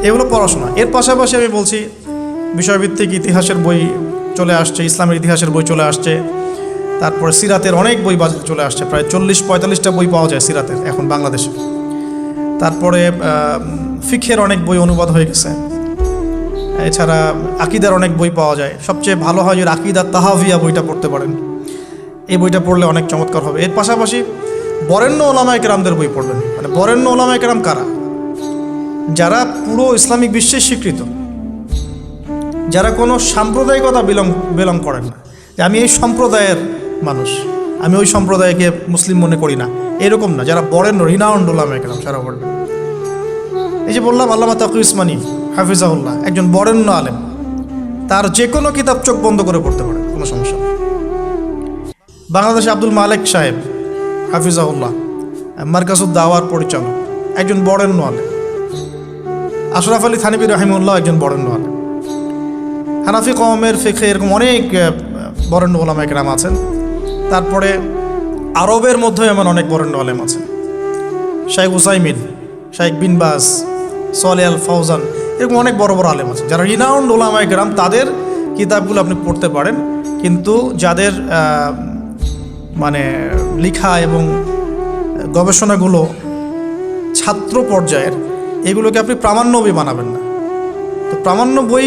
এগুলো পড়াশোনা। এর পাশাপাশি আমি বলছি বিষয়ভিত্তিক ইতিহাসের বই চলে আসছে, ইসলামের ইতিহাসের বই চলে আসছে, তারপরে সিরাতের অনেক বই চলে আসছে, প্রায় 40-45টা বই পাওয়া যায় সিরাতের এখন বাংলাদেশে। তারপরে ফিকহের অনেক বই অনুবাদ হয়ে গেছে। এছাড়া আকিদার অনেক বই পাওয়া যায়। সবচেয়ে ভালো হয় যে আকিদা তাহাভিয়া বইটা পড়তে পারেন, এই বইটা পড়লে অনেক চমৎকার হবে। এর পাশাপাশি বরেণ্য ওলামায়ে কেরামদের বই পড়বেন। মানে বরেণ্য ওলামায়ে কেরাম কারা? যারা পুরো ইসলামিক বিশ্বে স্বীকৃত, যারা কোনো সাম্প্রদায়িকতা বিলং করেন না, যে আমি এই সম্প্রদায়ের মানুষ, আমি ওই সম্প্রদায়কে মুসলিম মনে করি না, এরকম না। যারা বরেণ্য, রিনাউন্ড ওলামায়ে কেরাম সারা পড়বেন। এই যে বললাম আল্লামা তাকি উসমানী হাফিজাহুল্লাহ, একজন বরেণ্য আলেম, তার যে কোনো কিতাব চোখ বন্ধ করে পড়তে পারে, কোনো সমস্যা। বাংলাদেশে আব্দুল মালেক সাহেব হাফিজাহুল্লাহ, মারকাজুদ দাওয়ার পরিচালক, একজন বরেণ্য আলেম। আশরাফ আলী থানভী রাহিমাহুল্লাহ একজন বরেণ্য আলেম। হানাফি কওমের ফিকহে এরকম অনেক বরেণ্য ওলামায়ে কেরাম আছেন। তারপরে আরবের মধ্যে এমন অনেক বরেণ্য আলেম আছেন, শাইখ উসাইমিন, শাইখ বিন বাজ, সালেহ আল ফাওজান, এরকম অনেক বড় বড় আলেম আছে যারা রিনাউন্ড ওলামায়ে কেরাম। তাদের কিতাবগুলো আপনি পড়তে পারেন, কিন্তু যাদের মানে লেখা এবং গবেষণাগুলো ছাত্র পর্যায়ের, এগুলোকে আপনি প্রামাণ্য বই বানাবেন না। তো প্রামাণ্য বই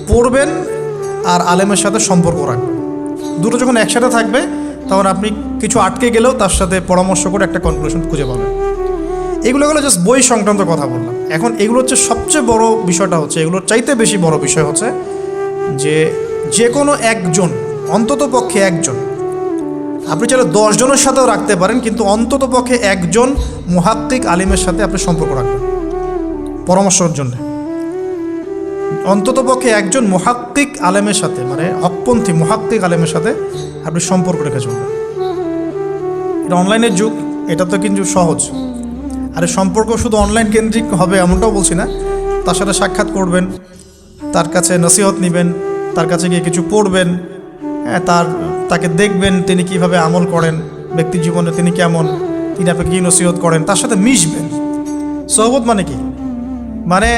পড়বেন আর আলেমের সাথে সম্পর্ক রাখবেন। দুটো যখন একসাথে থাকবে তখন আপনি কিছু আটকে গেলেও তার সাথে পরামর্শ করে একটা কনক্লুশন খুঁজে পাবেন। এগুলো জাস্ট বই সংক্রান্ত কথা বললাম। এখন এগুলো হচ্ছে সবচেয়ে বড় বিষয়টা হচ্ছে, এগুলোর চাইতে বেশি বড় বিষয় হচ্ছে যে কোনো একজন, অন্তত পক্ষে একজন, আপনি চাইলে 10 জনের সাথেও রাখতে পারেন, কিন্তু অন্তত পক্ষে একজন মুহাক্কিক আলিমের সাথে আপনি সম্পর্ক রাখবেন পরামর্শের জন্য। অন্তত পক্ষে একজন মুহাক্কিক আলেমের সাথে, মানে হকপন্থী মুহাক্কিক আলেমের সাথে আপনি সম্পর্ক রেখে চলবেন। এটা অনলাইনের যুগ, এটা তো কিন্তু সহজ। আর সম্পর্ক শুধু অনলাইন কেন্দ্রিক হবে এমনটাও বলছি না, তার সাথে সাক্ষাৎ করবেন, তার কাছে নসিহত নেবেন, তার কাছে গিয়ে কিছু পড়বেন, হ্যাঁ, তাকে দেখবেন তিনি কিভাবে আমল করেন, ব্যক্তি জীবনে তিনি কেমন, তিনি আপনাকে কী নসিহত করেন, তার সাথে মিশবেন। সোহবত মানে কি? মানে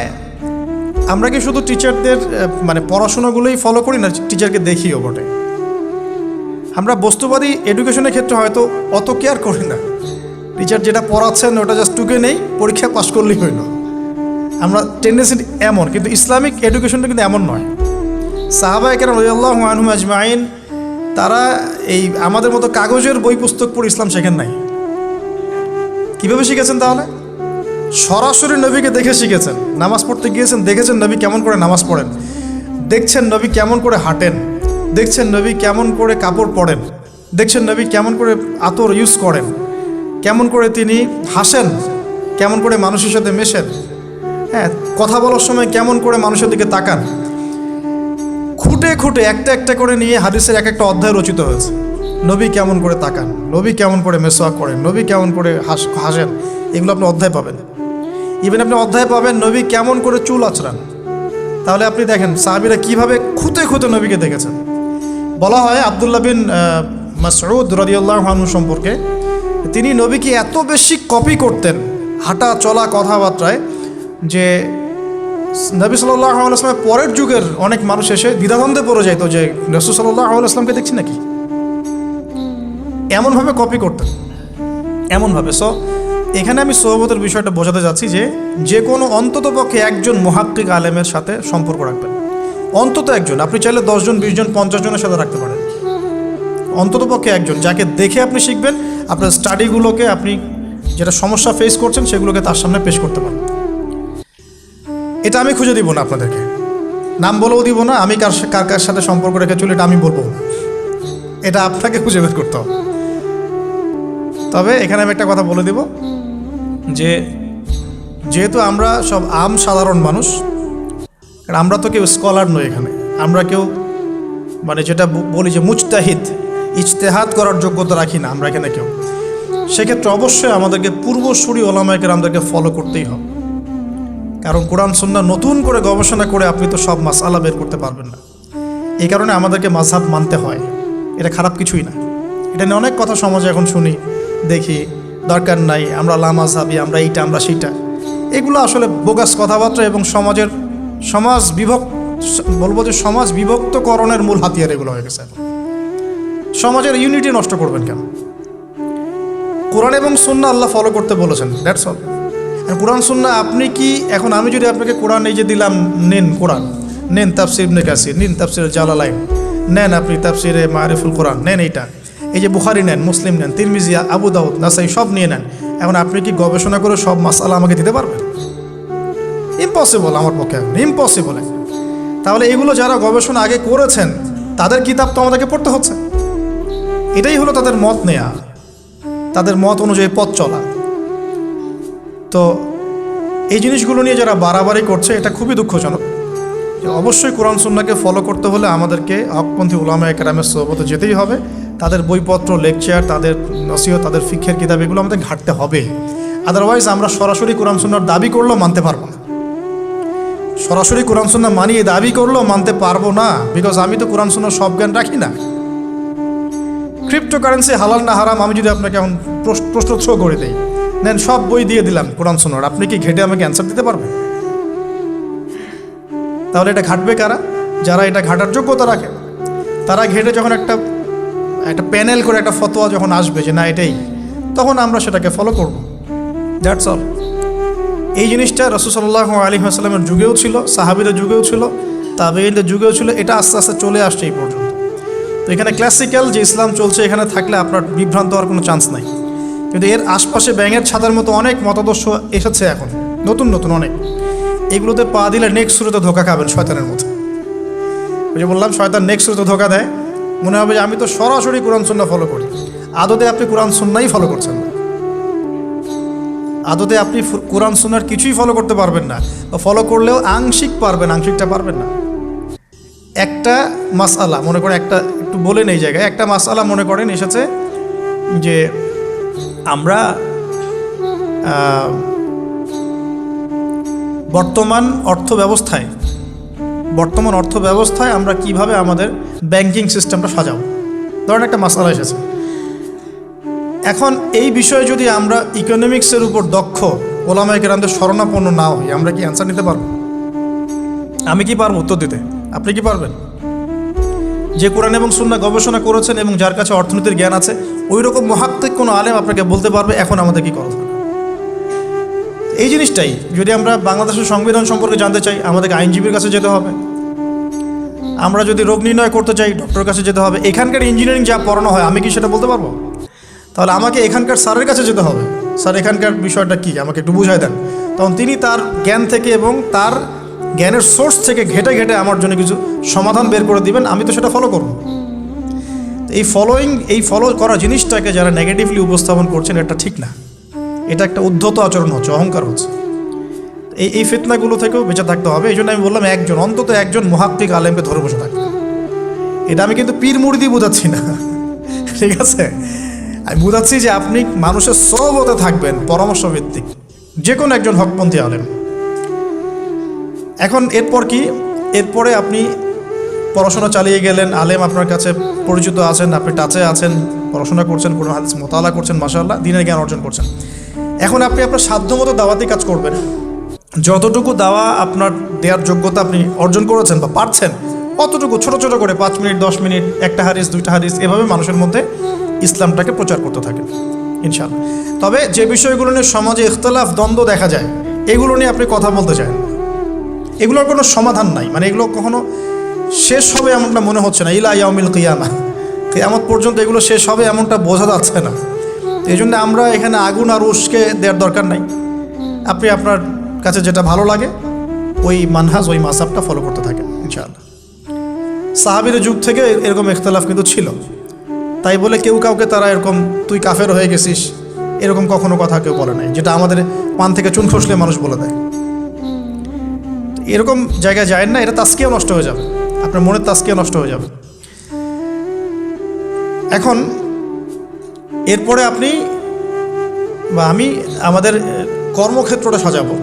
আমরা কি শুধু টিচারদের মানে পড়াশোনাগুলোই ফলো করি না, টিচারকে দেখিও বটে। আমরা বস্তুবাদী এডুকেশনের ক্ষেত্রে হয়তো অত কেয়ার করি না, টিচার যেটা পড়াচ্ছেন ওটা জাস্ট টুকে নেই, পরীক্ষা পাস করলেই হইল। আমরা টেন্ডেন্সি এমন, কিন্তু ইসলামিক এডুকেশনটা কিন্তু এমন নয়। সাহাবায়ে কেরাম রাদিয়াল্লাহু আনহুম আজমাইন তারা এই আমাদের মতো কাগজের বই পুস্তক পড়ে ইসলাম শেখেন নাই। কীভাবে শিখেছেন তাহলে? সরাসরি নবীকে দেখে শিখেছেন। নামাজ পড়তে গিয়েছেন, দেখেছেন নবী কেমন করে নামাজ পড়েন, দেখছেন নবী কেমন করে হাঁটেন, দেখছেন নবী কেমন করে কাপড় পরেন, দেখছেন নবী কেমন করে আতর ইউজ করেন, কেমন করে তিনি হাসেন, কেমন করে মানুষের সাথে মেশেন, হ্যাঁ, কথা বলার সময় কেমন করে মানুষের দিকে তাকান। খুঁটে খুঁটে একটা একটা করে নিয়ে হাদিসের এক একটা অধ্যায় রচিত হয়েছে। নবী কেমন করে তাকান, নবী কেমন করে মেসওয়াক করেন, নবী কেমন করে হাসেন, এগুলো আপনি অধ্যায় পাবেন। ইভেন আপনি অধ্যায় পাবেন নবী কেমন করে চুল আঁচড়ান। তাহলে আপনি দেখেন সাহাবীরা কীভাবে খুঁতে খুঁতে নবীকে দেখেছেন। বলা হয় আব্দুল্লাহ বিন মাসউদ রাদিয়াল্লাহু আনহু সম্পর্কে, তিনি নবীকে এত বেশি কপি করতেন হাঁটা চলা কথাবার্তায় যে নবী সাল্লাল্লাহু আলাইহি ওয়াসাল্লামের পরের যুগের অনেক মানুষ এসে দ্বিধাদ্বন্দ্বে পড়ে যাইতো যে রাসূল সাল্লাল্লাহু আলাইহি ওয়াসাল্লামকে দেখছি নাকি, এমনভাবে কপি করতেন, এমনভাবে। সো এখানে আমি সোহবতের বিষয়টা বোঝাতে যাচ্ছি যে যে কোনো অন্ততপক্ষে একজন মুহাক্কিক আলেমের সাথে সম্পর্ক রাখবেন, অন্তত একজন। আপনি চাইলে 10 জন 20 জন 50 জনের সাথে রাখতে পারেন, অন্ততপক্ষে একজন যাকে দেখে আপনি শিখবেন, আপনার স্টাডিগুলোকে আপনি যেটা সমস্যা ফেস করছেন সেগুলোকে তার সামনে পেশ করতে পারেন। এটা আমি খুঁজে দিব না আপনাদেরকে, নাম বলেও দিব না, আমি কার কার সাথে সম্পর্ক রেখে চলি এটা আমি বলবো না, এটা আপনাকে খুঁজে বের করতে হবে। তবে এখানে আমি একটা কথা বলে দেব যে যেহেতু আমরা সব সাধারণ মানুষ, কারণ আমরা তো কেউ স্কলার নই, এখানে আমরা কেউ মানে যেটা বলি যে মুজতাহিদ, ইজতেহাদ করার যোগ্যতা রাখি না আমরা এখানে কেউ। সেক্ষেত্রে অবশ্যই আমাদেরকে পূর্বসূরি ওলামায়ে কেরামদেরকে ফলো করতেই হবে, কারণ কোরআন সুন্নাহ নতুন করে গবেষণা করে আপনি তো সব মাসআলা বের করতে পারবেন না। এই কারণে আমাদেরকে মাযহাব মানতে হয়, এটা খারাপ কিছুই না। এটা নিয়ে অনেক কথা সমাজে এখন শুনি, দেখি, দরকার নাই, আমরা লা মাযহাবি, আমরা এইটা আমরা সেইটা, এগুলো আসলে বোগাস কথাবার্তা এবং সমাজ বিভক্তকরণের মূল হাতিয়ার এগুলো হয়ে গেছে। সমাজের ইউনিটি নষ্ট করবেন কেন? কোরআন এবং সুন্নাহ আল্লাহ ফলো করতে বলেছেন, দ্যাটস অল। আর কোরআন সুন্নাহ আপনি কি এখন আমি যদি আপনাকে কোরআন এই যে দিলাম, নেন কোরআন, নেন তাফসির ইবনে কাসির, নেন তাফসির জালালাইন, নেন আপনি তাফসিরে মারিফুল কোরআন, নেন এইটা, এই যে বুখারী নেন, মুসলিম নেন, তিরমিজি, আবু দাউদ, নাসাই সব নিয়ে নেন। এখন আপনি কি গবেষণা করে সব মাসআলা আমাকে দিতে পারবেন? ইম্পসিবল, আমার পক্ষে ইম্পসিবল। তাহলে এগুলো যারা গবেষণা আগে করেছেন তাদের কিতাব তো আমাদেরকে পড়তে হচ্ছে। এটাই হলো তাদের মত নেয়া, তাদের মত অনুযায়ী পথ চলা। তো এই জিনিসগুলো নিয়ে যারা বাড়াবাড়ি করছে এটা খুবই দুঃখজনক। অবশ্যই কোরআন সুন্নাহকে ফলো করতে হলে আমাদেরকে হকপন্থী উলামায়ে কেরামের সোহবতে যেতেই হবে। তাদের বইপত্র, লেকচার, তাদের নসিহত, তাদের ফিকহের কিতাব, এগুলো আমাদের ঘাটতে হবে। আদারওয়াইজ আমরা সরাসরি কোরআন সুন্নাহর দাবি করলেও মানতে পারবো না। সরাসরি কোরআন সুন্নাহ মানিয়ে দাবি করলেও মানতে পারবো না, বিকজ আমি তো কোরআন সুন্নাহর সব জ্ঞান রাখি না। ক্রিপ্টোকারেন্সি হালাল না হারাম আমি যদি আপনাকে এখন প্রশ্ন থ্রো করে দিই, নেন সব বই দিয়ে দিলাম কোরআন সুন্নাহর, আপনি কি ঘেটে আমাকে অ্যান্সার দিতে পারবেন? তাহলে এটা ঘাটবে কারা? যারা এটা ঘাটার যোগ্যতা রাখে। তারা ঘেটে যখন একটা প্যানেল করে একটা ফতোয়া যখন আসবে যে না এটাই, তখন আমরা সেটাকে ফলো করব। That's all. এই জিনিসটা রাসূল সাল্লাল্লাহু আলাইহি ওয়াসাল্লামের যুগেও ছিল, সাহাবীদের যুগেও ছিল, তাবেঈনদের যুগেও ছিল, এটা আস্তে আস্তে চলে আসছে এই পর্যন্ত। তো এখানে ক্লাসিক্যাল যে ইসলাম চলছে এখানে থাকলে আপনার বিভ্রান্ত হওয়ার কোনো চান্স নাই। কিন্তু এর আশপাশে ব্যাঙের ছাতার মতো অনেক মতাদর্শ এসেছে এখন, নতুন নতুন অনেক। এগুলোতে পা দিলে নেক্সট শুরুতে ধোকা খাবেন শয়তানের মতো। ওই যে বললাম শয়তান নেক্সট শুরুতে ধোকা দেয়, মনে হবে যে আমি তো সরাসরি কোরআন সুন্নাহ ফলো করি। আদতে আপনি কোরআন সুন্নাহই ফলো করছেন না। আদতে আপনি কোরআন সুন্নাহর কিছুই ফলো করতে পারবেন না, বা ফলো করলেও আংশিক পারবেন, আংশিকটা পারবেন না। একটা মাসআলা মনে করেন, একটু বলেন এই জায়গায়, একটা মাসআলা মনে করেন এসেছে যে আমরা বর্তমান অর্থ ব্যবস্থায় আমরা কিভাবে আমাদের ব্যাংকিং সিস্টেমটা সাজাবো। ধরেন একটা মাসালা এসেছে, এখন এই বিষয়ে যদি আমরা ইকোনমিক্সের উপর দক্ষ ওলামায়ে কেরামদের শরণাপন্ন না হই, আমরা কি অ্যান্সার নিতে পারবো? আমি কি পারবো উত্তর দিতে? আপনি কি পারবেন? যে কোরআন এবং সুন্নাহ গবেষণা করেছেন এবং যার কাছে অর্থনীতির জ্ঞান আছে, ওই রকম মুহাক্কিক কোনো আলেম আপনাকে বলতে পারবে এখন আমাদের কি করা দরকার। এই জিনিসটাই যদি আমরা বাংলাদেশের সংবিধান সম্পর্কে জানতে চাই, আমাদেরকে আইনজীবীর কাছে যেতে হবে। আমরা যদি রোগ নির্ণয় করতে চাই, ডক্টরের কাছে যেতে হবে। এখানকার ইঞ্জিনিয়ারিং যা পড়ানো হয়, আমি কি সেটা বলতে পারবো? তাহলে আমাকে এখানকার স্যারের কাছে যেতে হবে, স্যার এখানকার বিষয়টা কি আমাকে একটু বুঝাই দেন। তখন তিনি তার জ্ঞান থেকে এবং তার জ্ঞানের সোর্স থেকে ঘেটে ঘেটে আমার জন্য কিছু সমাধান বের করে দিবেন, আমি তো সেটা ফলো করব। এই ফলো করা জিনিসটাকে যারা নেগেটিভলি উপস্থাপন করছেন, এটা ঠিক না। এটা একটা উদ্ধত আচরণ হচ্ছে, অহংকার হচ্ছে। এই ফিতনাগুলো থেকেও বেঁচে থাকতে হবে। এই জন্য আমি বললাম অন্তত একজন মুহাক্কিক আলেমকে ধরে বসে থাকবে। এটা আমি কিন্তু পীর মুরিদি বোঝাচ্ছি না, ঠিক আছে? আমি বোঝাচ্ছি যে আপনি মানুষের সহবতে থাকবেন, পরামর্শ ভিত্তিক, যে কোনো একজন হকপন্থী আলেম। এখন এরপরে আপনি পড়াশোনা চালিয়ে গেলেন, আলেম আপনার কাছে পরিচিত আছেন, আপনি টাচে আছেন, পড়াশোনা করছেন, কোরআন হাদিস মোতালা করছেন, মাশাআল্লাহ দ্বীনের জ্ঞান অর্জন করছেন। এখন আপনি আপনার সাধ্যমতো দাওয়াতি কাজ করবেন। যতটুকু দাওয়া আপনার দেওয়ার যোগ্যতা আপনি অর্জন করেছেন বা পারছেন, অতটুকু ছোট ছোট করে 5 মিনিট 10 মিনিট, একটা হাদিস 2টা হাদিস, এভাবে মানুষের মধ্যে ইসলামটাকে প্রচার করতে থাকেন ইনশাআল্লাহ। তবে যে বিষয়গুলো নিয়ে সমাজে ইখতিলাফ দ্বন্দ্ব দেখা যায়, এগুলো নিয়ে আপনি কথা বলতে চান, এগুলোর কোনো সমাধান নাই, মানে এগুলো কখনো শেষ হবে এমনটা মনে হচ্ছে না। ইলা ইয়াউমিল কিয়ামা, কিয়ামত পর্যন্ত এগুলো শেষ হবে এমনটা বোঝা যাচ্ছে না। এই জন্য আমরা এখানে আগুন আর উস্কে দেওয়ার দরকার নাই। আপনি আপনার কাছে যেটা ভালো লাগে ওই মানহাজ, ওই মাসাবটা ফলো করতে থাকেন ইনশাআল্লাহ। সাহাবীর যুগ থেকে এরকম ইখতিলাফ কিন্তু ছিল, তাই বলে কেউ কাউকে তারা এরকম তুই কাফের হয়ে গেছিস এরকম কখনো কথা কেউ বলে নাই, যেটা আমাদের পান থেকে চুন খসলে মানুষ বলে দেয়। এরকম জায়গায় যায় না, এটা তাস্কিয়া নষ্ট হয়ে যাবে, আপনার মনের তাস্কিয়া নষ্ট হয়ে যাবে। এখন এরপরে আপনি বা আমি আমাদের কর্মক্ষেত্রটা সাজাবো।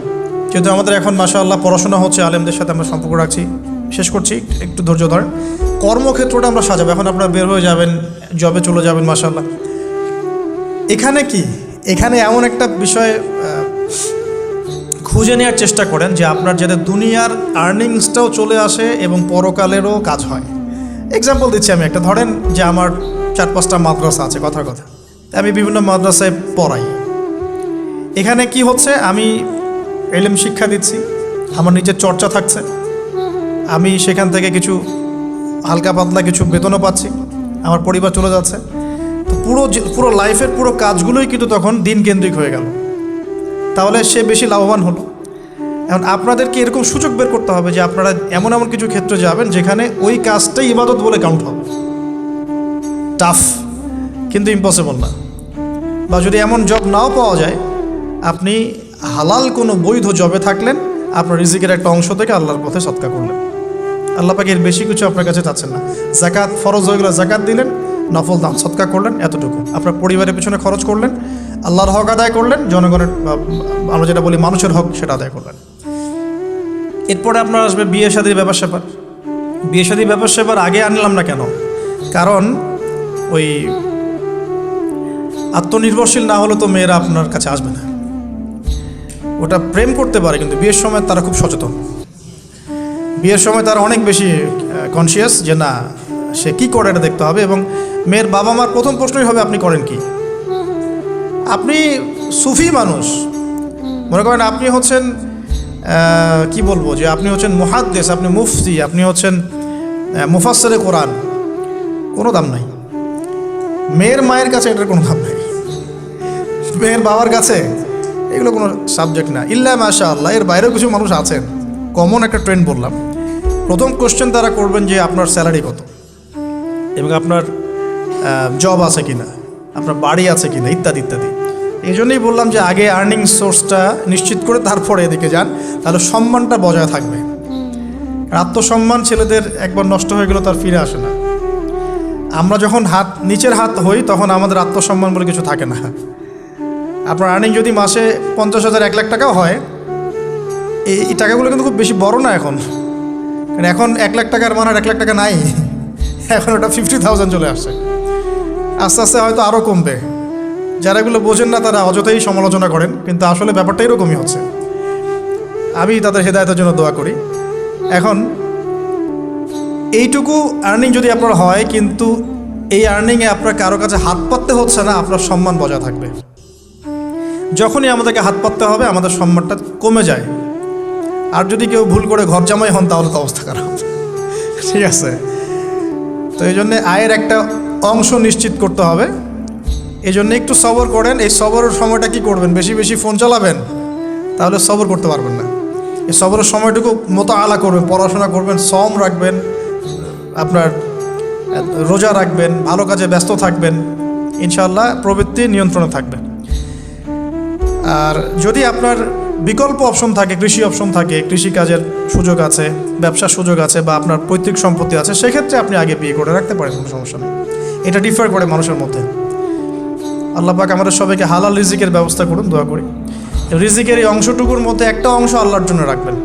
যেহেতু আমাদের এখন মাশাআল্লাহ পড়াশোনা হচ্ছে, আলেমদের সাথে আমরা সম্পর্ক রাখছি, শেষ করছি, একটু ধৈর্য ধরেন। কর্মক্ষেত্রটা আমরা সাজাবো। এখন আপনারা বের হয়ে যাবেন, জবে চলে যাবেন মাশাআল্লাহ। এখানে এমন একটা বিষয় খুঁজে নেওয়ার চেষ্টা করেন যে আপনার যাতে দুনিয়ার আর্নিংসটাও চলে আসে এবং পরকালেরও কাজ হয়। এক্সাম্পল দিচ্ছি আমি একটা, ধরেন যে আমার 4-5টা মাদ্রাসা আছে, কথার কথা, আমি বিভিন্ন মাদ্রাসায় পড়াই। এখানে কি হচ্ছে, আমি ইলম শিক্ষা দিচ্ছি, আমার নিজের চর্চা থাকছে, আমি সেখান থেকে কিছু হালকা পাতলা কিছু বেতনও পাচ্ছি, আমার পরিবার চলে যাচ্ছে। তো পুরো লাইফের পুরো কাজগুলোই কিন্তু তখন দিন কেন্দ্রিক হয়ে গেল, তাহলে সে বেশি লাভবান হলো। এখন আপনাদেরকে এরকম সুযোগ বের করতে হবে যে আপনারা এমন এমন কিছু ক্ষেত্রে যাবেন যেখানে ওই কাজটাই ইবাদত বলে কাউন্ট হবে। টাফ কিন্তু ইম্পসিবল না। বা যদি এমন জব নাও পাওয়া যায়, আপনি হালাল কোনো বৈধ জবে থাকলেন, আপনার রিজিকের একটা অংশ থেকে আল্লাহর পথে সদকা করলেন। আল্লাহ পাকে এর বেশি কিছু আপনার কাছে চাচ্ছেন না। জাকাত ফরজ হয়ে গেলে জাকাত দিলেন, নফল দান সদকা করলেন, এতটুকু। আপনার পরিবারের পিছনে খরচ করলেন, আল্লাহর হক আদায় করলেন, জনগণের আমরা যেটা বলি মানুষের হক সেটা আদায় করলেন। এরপরে আপনার আসবে বিয়ে শাদীর ব্যাপার স্যাপার। বিয়ে শাদীর ব্যাপার স্যাপার আগে আনলাম না কেন? কারণ ওই আত্মনির্ভরশীল না হলে তো মেয়েরা আপনার কাছে আসবে না। ওটা প্রেম করতে পারে, কিন্তু বিয়ের সময় তারা খুব সচেতন। বিয়ের সময় তারা অনেক বেশি কনসিয়াস যে না, সে কী করে এটা দেখতে হবে। এবং মেয়ের বাবা মার প্রথম প্রশ্নই হবে আপনি করেন কি। আপনি সুফি মানুষ, মনে করেন আপনি হচ্ছেন কি বলবো, যে আপনি হচ্ছেন মুহাদ্দিস, আপনি মুফতি, আপনি হচ্ছেন মুফাসসিরে কোরআন, কোনো দাম নাই। মেয়ের মায়ের কাছে এটার কোনো দাম নাই, মেয়ের বাবার কাছে এগুলো কোনো সাবজেক্ট না। ইল্লা মাশাআল্লাহ, এর বাইরেও কিছু মানুষ আছেন, কমন একটা ট্রেন্ড বললাম। প্রথম কোশ্চেন তারা করবেন যে আপনার স্যালারি কত, এবং আপনার জব আছে কিনা, আপনার বাড়ি আছে কিনা, ইত্যাদি ইত্যাদি। এই জন্যই বললাম যে আগে আর্নিং সোর্সটা নিশ্চিত করে তারপরে এদিকে যান, তাহলে সম্মানটা বজায় থাকবে। আত্মসম্মান ছেলেদের একবার নষ্ট হয়ে গেল তার ফিরে আসে না। আমরা যখন নিচের হাত হই তখন আমাদের আত্মসম্মান বলে কিছু থাকে না। আপনার আর্নিং যদি মাসে 50,000 1 লাখ টাকাও হয়, এই টাকাগুলো কিন্তু খুব বেশি বড় না এখন, কারণ এখন 1 লাখ টাকার মান আর 1 লাখ টাকা নাই, এখন ওটা 50,000 চলে আসছে। আস্তে আস্তে হয়তো আরও কমবে। যারা এগুলো বোঝেন না তারা অযথাই সমালোচনা করেন, কিন্তু আসলে ব্যাপারটা এরকমই হচ্ছে। আমি তাদের হেদায়েতের জন্য দোয়া করি। এখন এইটুকু আর্নিং যদি আপনার হয়, কিন্তু এই আর্নিংয়ে আপনার কারো কাছে হাত পাততে হচ্ছে না, আপনার সম্মান বজায় থাকবে। যখনই আমাদেরকে হাত পাততে হবে আমাদের সম্মানটা কমে যায়। আর যদি কেউ ভুল করে ঘর জামাই হন তাহলে তো অবস্থা খারাপ, ঠিক আছে? তো এই জন্যে আয়ের একটা অংশ নিশ্চিত করতে হবে। এই জন্য একটু সবর করেন। এই সবরের সময়টা কি করবেন? বেশি বেশি ফোন চালাবেন, তাহলে সবর করতে পারবেন না। এই সবরের সময়টুকু মোতাআলা করবেন, পড়াশোনা করবেন, সম রাখবেন, আপনার রোজা রাখবেন, ভালো কাজে ব্যস্ত থাকবেন, ইনশাআল্লাহ প্রবৃত্তি নিয়ন্ত্রণে থাকবে। আর যদি আপনার বিকল্প অপশন থাকে, কৃষি অপশন থাকে, কৃষিকাজের সুযোগ আছে, ব্যবসার সুযোগ আছে, বা আপনার পৈতৃক সম্পত্তি আছে, সেক্ষেত্রে আপনি আগে বিয়ে করে রাখতে পারেন, কোনো সমস্যা নেই। এটা ডিফার করে মানুষের মধ্যে। আল্লাহ পাক আমাদের সবাইকে হালাল রিজিকের ব্যবস্থা করুন, দোয়া করি। রিজিকের এই অংশটুকুর মধ্যে একটা অংশ আল্লাহর জন্য রাখবেন।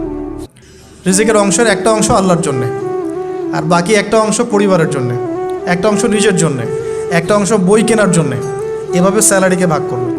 রিজিকের অংশের একটা অংশ আল্লাহর জন্যে, আর বাকি একটা অংশ পরিবারের জন্যে, একটা অংশ নিজের জন্যে, একটা অংশ বই কেনার জন্যে। এভাবে স্যালারিকে ভাগ করবেন।